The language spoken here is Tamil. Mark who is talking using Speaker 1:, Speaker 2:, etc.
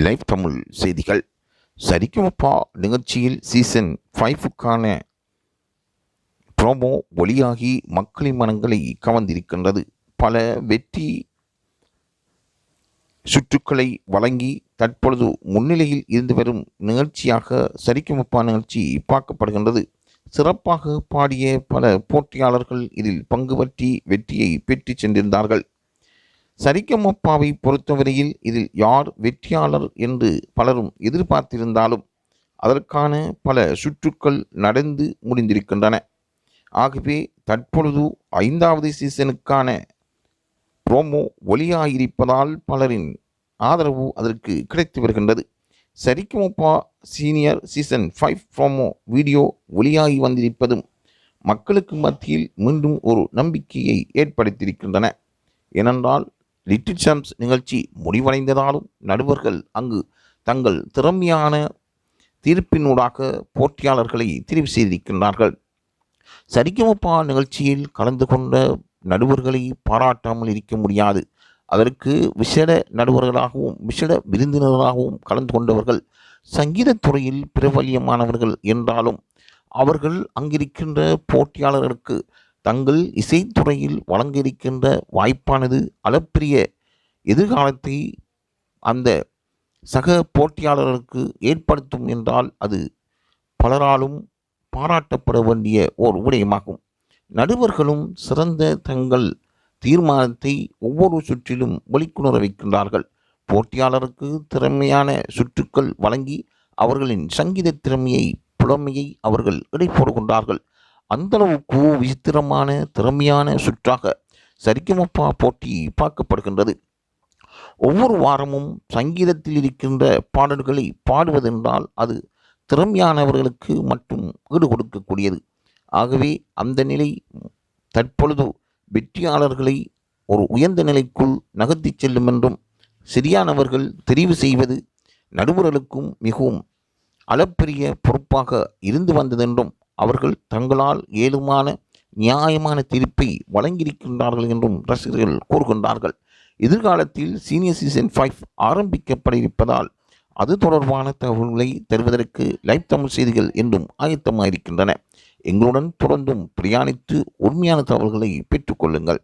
Speaker 1: லைவ் தமிழ் செய்திகள். சரிகமபா நிகழ்ச்சியில் சீசன் 5க்கான ப்ரோமோ வெளியாகி மக்களின் மனங்களை கவர்ந்திருக்கின்றது. பல வெற்றி சுற்றுக்களை வழங்கி தற்பொழுது முன்னிலையில் இருந்து வரும் நிகழ்ச்சியாக சரிகமபா நிகழ்ச்சி பார்க்கப்படுகின்றது. சிறப்பாக பாடிய பல போட்டியாளர்கள் இதில் பங்கு பற்றி வெற்றியை பெற்று சென்றிருந்தார்கள். சரிகமபாவை பொறுத்தவரையில் இதில் யார் வெற்றியாளர் என்று பலரும் எதிர்பார்த்திருந்தாலும் அதற்கான பல சுற்றுக்கள் நடந்து முடிந்திருக்கின்றன. ஆகவே தற்பொழுது 5வது சீசனுக்கான ப்ரோமோ வெளியாகியிருப்பதால் பலரின் ஆதரவு அதற்கு கிடைத்து வருகின்றது. Saregamapa senior season 5 promo video வெளியாகி வந்திருப்பதும் மக்களுக்கு மத்தியில் மீண்டும் ஒரு நம்பிக்கையை ஏற்படுத்தியிருக்கின்றன. ஏனென்றால் லிட்டில் சாம்ஸ் நிகழ்ச்சி முடிவடைந்ததாலும் நடுவர்கள் அங்கு தங்கள் திறமையான தீர்ப்பினூடாக போட்டியாளர்களை தெரிவு செய்திருக்கின்றார்கள். சரிகமபா நிகழ்ச்சியில் கலந்து கொண்ட நடுவர்களை பாராட்டாமல் இருக்க முடியாது. அதற்கு விசேட நடுவர்களாகவும் விசேட விருந்தினராகவும் கலந்து கொண்டவர்கள் சங்கீதத்துறையில் பிரபல்யமானவர்கள் என்றாலும் அவர்கள் அங்கிருக்கின்ற போட்டியாளர்களுக்கு தங்கள் இசைத்துறையில் வழங்க இருக்கின்ற வாய்ப்பானது அளப்பரிய எதிர்காலத்தை அந்த சக போட்டியாளர்களுக்கு ஏற்படுத்தும் என்றால் அது பலராலும் பாராட்டப்பட வேண்டிய ஓர் விடயமாகும். நடுவர்களும் சிறந்த தங்கள் தீர்மானத்தை ஒவ்வொரு சுற்றிலும் வெளிக்கொணர வைக்கின்றார்கள். போட்டியாளருக்கு திறமையான சுற்றுக்கள் வழங்கி அவர்களின் சங்கீத திறமையை புலமையை அவர்கள் இடை போடுகின்றார்கள். அந்தளவுக்கு விசித்திரமான திறமையான சுற்றாக சரிகமபா போட்டி பார்க்கப்படுகின்றது. ஒவ்வொரு வாரமும் சங்கீதத்தில் இருக்கின்ற பாடல்களை பாடுவதென்றால் அது திறமையானவர்களுக்கு மட்டும் ஈடு கொடுக்கக்கூடியது. ஆகவே அந்த நிலை தற்பொழுது வெற்றியாளர்களை ஒரு உயர்ந்த நிலைக்குள் நகர்த்தி செல்லும் என்றும் சரியானவர்கள் தெரிவு செய்வது நடுவர்களுக்கும் மிகவும் அளப்பரிய பொறுப்பாக இருந்து வந்ததென்றும் அவர்கள் தங்களால் ஏழுமான நியாயமான தீர்ப்பை வழங்கியிருக்கின்றார்கள் என்றும் ரசிகர்கள் கூறுகின்றார்கள். எதிர்காலத்தில் சீனியர் சீசன் 5 ஆரம்பிக்கப்பட இருப்பதால் அது தொடர்பான தகவல்களை தருவதற்கு லைவ் தமிழ் செய்திகள் என்றும் ஆயத்தமாயிருக்கின்றன. எங்களுடன் தொடர்ந்தும் பிரயாணித்து உண்மையான தகவல்களை பெற்றுக்கொள்ளுங்கள்.